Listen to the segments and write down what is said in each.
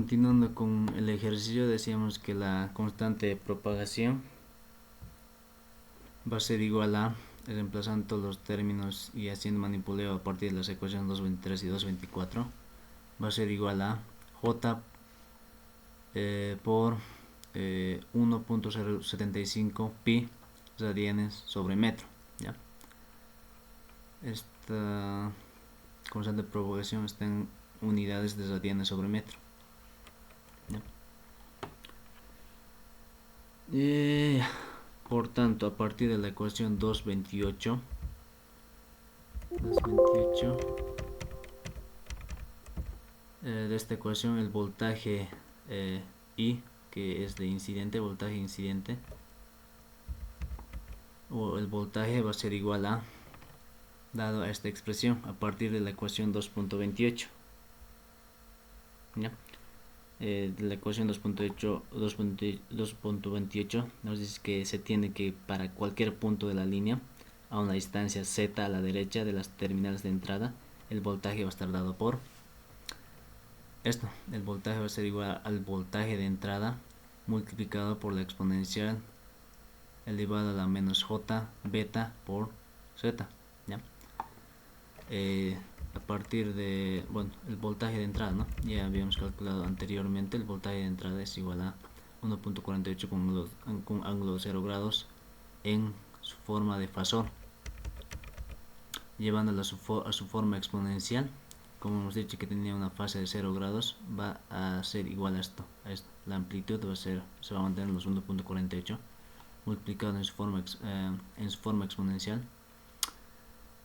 Continuando con el ejercicio, decíamos que la constante de propagación va a ser igual a, reemplazando todos los términos y haciendo manipuleo a partir de las ecuaciones 223 y 224, va a ser igual a j por 1.075 pi radianes sobre metro. ¿ya? Esta constante de propagación está en unidades de radianes sobre metro. ¿ya? Por tanto, a partir de la ecuación 228, de esta ecuación, el voltaje I, que es de incidente, voltaje incidente, o el voltaje va a ser igual a, dado a esta expresión, a partir de la ecuación 2.28. ¿ya? De la ecuación 2.28 nos dice que se tiene que, para cualquier punto de la línea, a una distancia z a la derecha de las terminales de entrada, el voltaje va a estar dado por esto. El voltaje va a ser igual al voltaje de entrada multiplicado por la exponencial elevada a la menos j beta por z. ¿ya? A partir de, bueno, el voltaje de entrada, ¿no? Ya habíamos calculado anteriormente, el voltaje de entrada es igual a 1.48 con ángulo de 0 grados en su forma de fasor, llevándolo a su forma exponencial. Como hemos dicho que tenía una fase de 0 grados, va a ser igual a esto. La amplitud se va a mantener en los 1.48 multiplicado en su forma exponencial,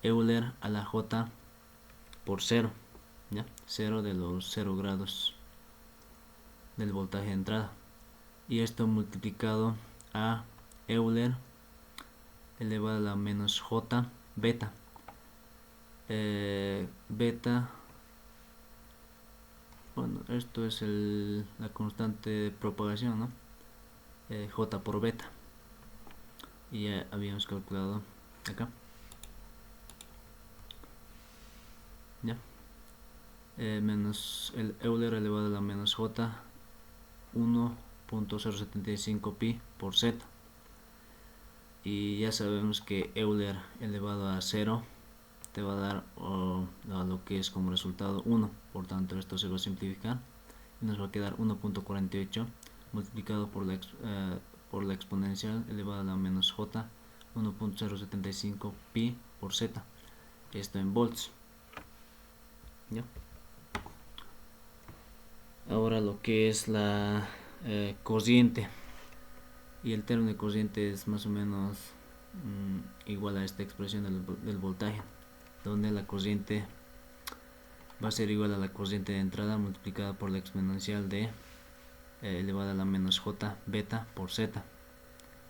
Euler a la j por 0, ¿ya? 0 de los 0 grados del voltaje de entrada, y esto multiplicado a Euler elevado a la menos j beta. Beta, bueno, esto es la constante de propagación, ¿no? J por beta, y ya habíamos calculado acá. ¿ya? Menos el Euler elevado a la menos j, 1.075 pi por z, y ya sabemos que Euler elevado a 0 te va a dar a lo que es como resultado 1, por tanto esto se va a simplificar y nos va a quedar 1.48 multiplicado por la exponencial elevada a la menos j, 1.075 pi por z, esto en volts. ¿ya? Ahora lo que es la corriente, y el término de corriente es más o menos igual a esta expresión del voltaje, donde la corriente va a ser igual a la corriente de entrada multiplicada por la exponencial de elevada a la menos j beta por z.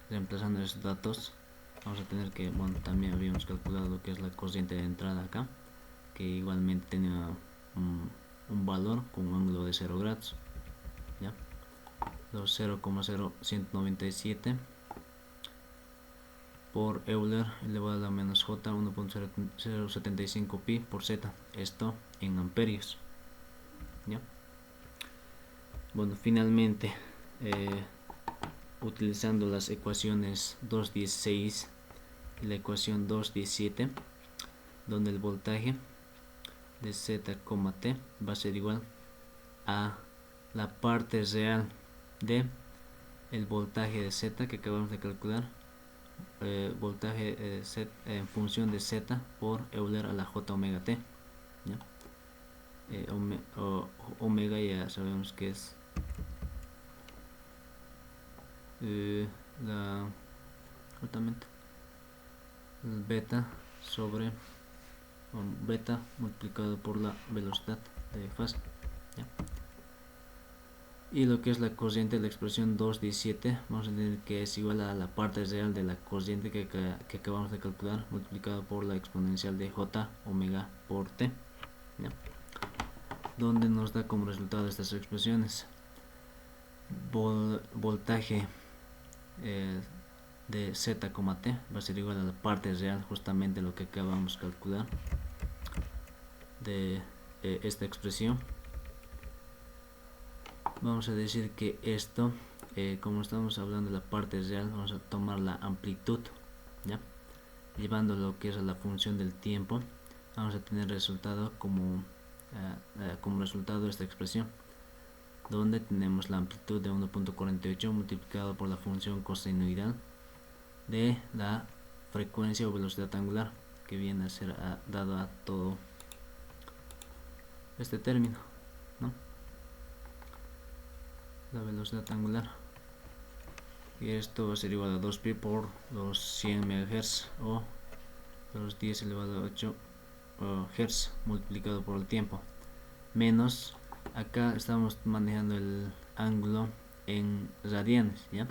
Reemplazando esos datos, vamos a tener que, bueno, también habíamos calculado lo que es la corriente de entrada acá, que igualmente tenía un valor con un ángulo de 0 grados, ¿ya? 0,0197 por Euler elevado a la menos j, 1.075 pi por z, esto en amperios. ¿ya? Bueno, finalmente, utilizando las ecuaciones 216 y la ecuación 217, donde el voltaje de z, t va a ser igual a la parte real de el voltaje de z que acabamos de calcular, voltaje z, en función de z por Euler a la j omega t. ¿ya? Omega ya sabemos que es justamente el beta sobre beta multiplicado por la velocidad de fase. ¿ya? Y lo que es la corriente de la expresión 217, vamos a tener que es igual a la parte real de la corriente que acabamos de calcular multiplicado por la exponencial de j omega por t. ¿ya? Donde nos da como resultado estas expresiones: voltaje de z, t va a ser igual a la parte real, justamente lo que acabamos de calcular de esta expresión, vamos a decir que esto, como estamos hablando de la parte real, vamos a tomar la amplitud, ¿ya? Llevando lo que es a la función del tiempo, vamos a tener resultado como resultado esta expresión, donde tenemos la amplitud de 1.48 multiplicado por la función cosenoidal de la frecuencia o velocidad angular, que viene a ser dado a todo este término, ¿no? La velocidad angular, y esto va a ser igual a 2pi por los 100 MHz o los 10 elevado a 8 Hz multiplicado por el tiempo, menos, acá estamos manejando el ángulo en radianes, ¿ya?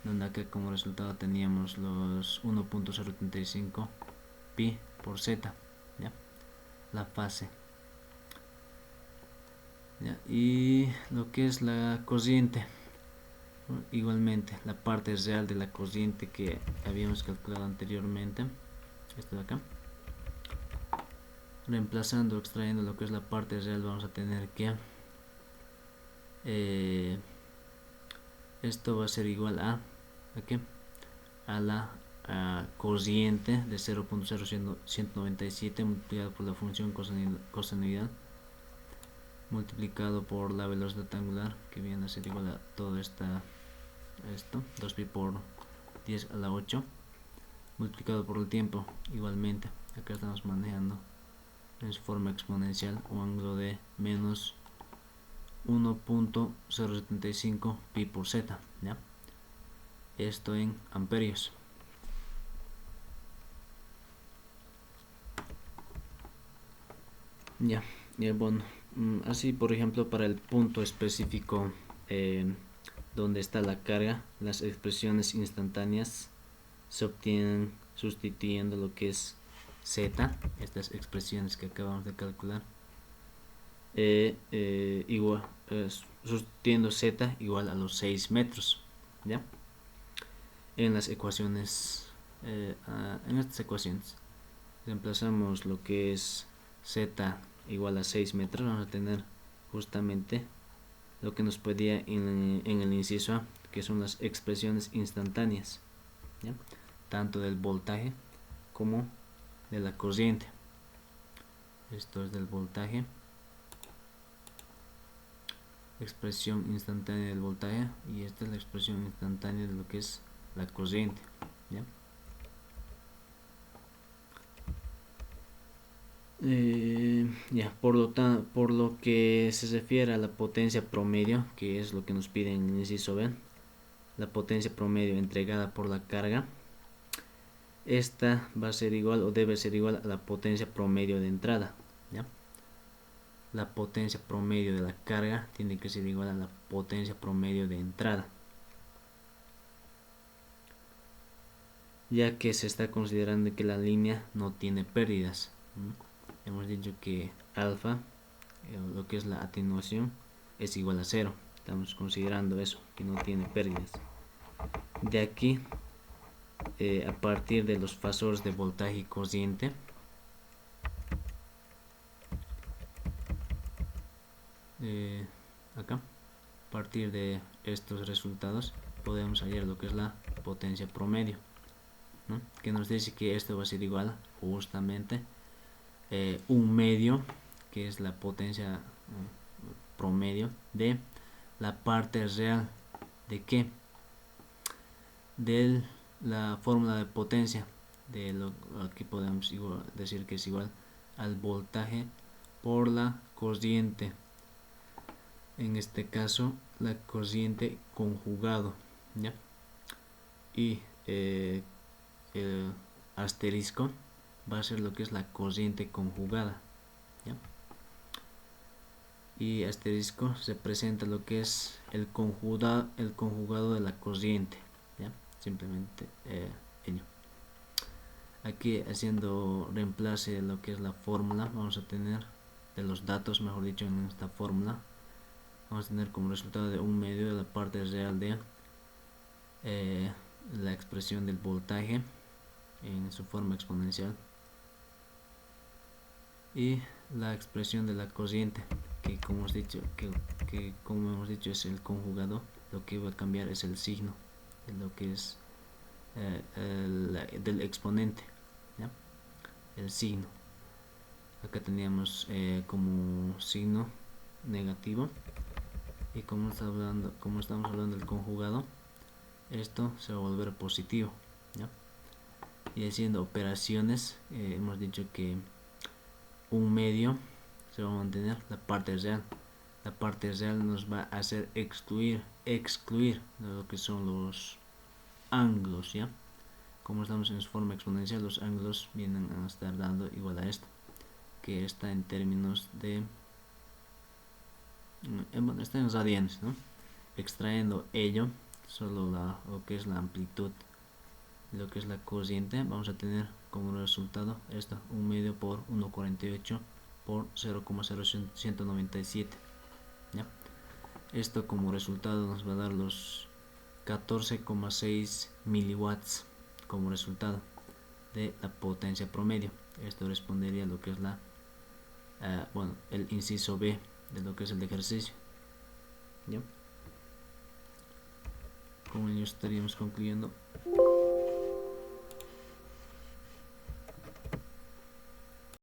Donde acá como resultado teníamos los 1.075 pi por z, ¿ya? La fase, ¿ya? Y lo que es la corriente, igualmente la parte real de la corriente que habíamos calculado anteriormente, esto de acá, reemplazando, extrayendo lo que es la parte real, vamos a tener que esto va a ser igual a la corriente de 0.0197 multiplicado por la función cosenoidal multiplicado por la velocidad angular, que viene a ser igual a todo esto, 2pi por 10 a la 8 multiplicado por el tiempo. Igualmente acá estamos manejando en su forma exponencial un ángulo de menos 1.075 pi por z, ¿ya? Esto en amperios. Ya, bueno, así por ejemplo para el punto específico donde está la carga, las expresiones instantáneas se obtienen sustituyendo lo que es z, estas expresiones que acabamos de calcular, sustituyendo z igual a los 6 metros, ¿ya? En las ecuaciones, en estas ecuaciones reemplazamos lo que es z igual a 6 metros, vamos a tener justamente lo que nos pedía en el inciso A, que son las expresiones instantáneas, ¿ya? Tanto del voltaje como de la corriente. Esto es del voltaje, expresión instantánea del voltaje, y esta es la expresión instantánea de lo que es la corriente, ¿ya? Por lo que se refiere a la potencia promedio, que es lo que nos piden en el inciso B, la potencia promedio entregada por la carga, esta va a ser igual o debe ser igual a la potencia promedio de entrada, ¿ya? La potencia promedio de la carga tiene que ser igual a la potencia promedio de entrada, ya que se está considerando que la línea no tiene pérdidas. Hemos dicho que alfa, lo que es la atenuación, es igual a 0. Estamos considerando eso, que no tiene pérdidas. De aquí, a partir de los fasores de voltaje y corriente, acá, a partir de estos resultados, podemos hallar lo que es la potencia promedio, ¿no? Que nos dice que esto va a ser igual justamente un medio, que es la potencia promedio de la parte real de qué, de la fórmula de potencia, de lo que podemos decir que es igual al voltaje por la corriente, en este caso la corriente conjugado, ¿ya? Y el asterisco va a ser lo que es la corriente conjugada, ¿ya? Y asterisco representa lo que es el conjugado de la corriente, ¿ya? Simplemente ello. Aquí, haciendo reemplace de lo que es la fórmula, vamos a tener, de los datos mejor dicho, en esta fórmula vamos a tener como resultado de un medio de la parte real de la expresión del voltaje en su forma exponencial y la expresión de la corriente, que como hemos dicho es el conjugado, lo que va a cambiar es el signo de lo que es del exponente, ¿ya? El signo. Acá teníamos como signo negativo, y como estamos hablando del conjugado, esto se va a volver positivo, ¿ya? Y haciendo operaciones, hemos dicho que un medio se va a mantener la parte real. La parte real nos va a hacer excluir de lo que son los ángulos, ¿ya? Como estamos en su forma exponencial, los ángulos vienen a estar dando igual a esto, que está en términos de bueno, está en radianes, ¿no? Extrayendo ello, solo lo que es la amplitud, lo que es la corriente, vamos a tener como resultado esto, 1 medio por 1,48 por 0,0197, ¿ya? Esto como resultado nos va a dar los 14,6 miliwatts como resultado de la potencia promedio. Esto respondería a lo que es la bueno, el inciso B de lo que es el ejercicio, ¿ya? Con ello estaríamos concluyendo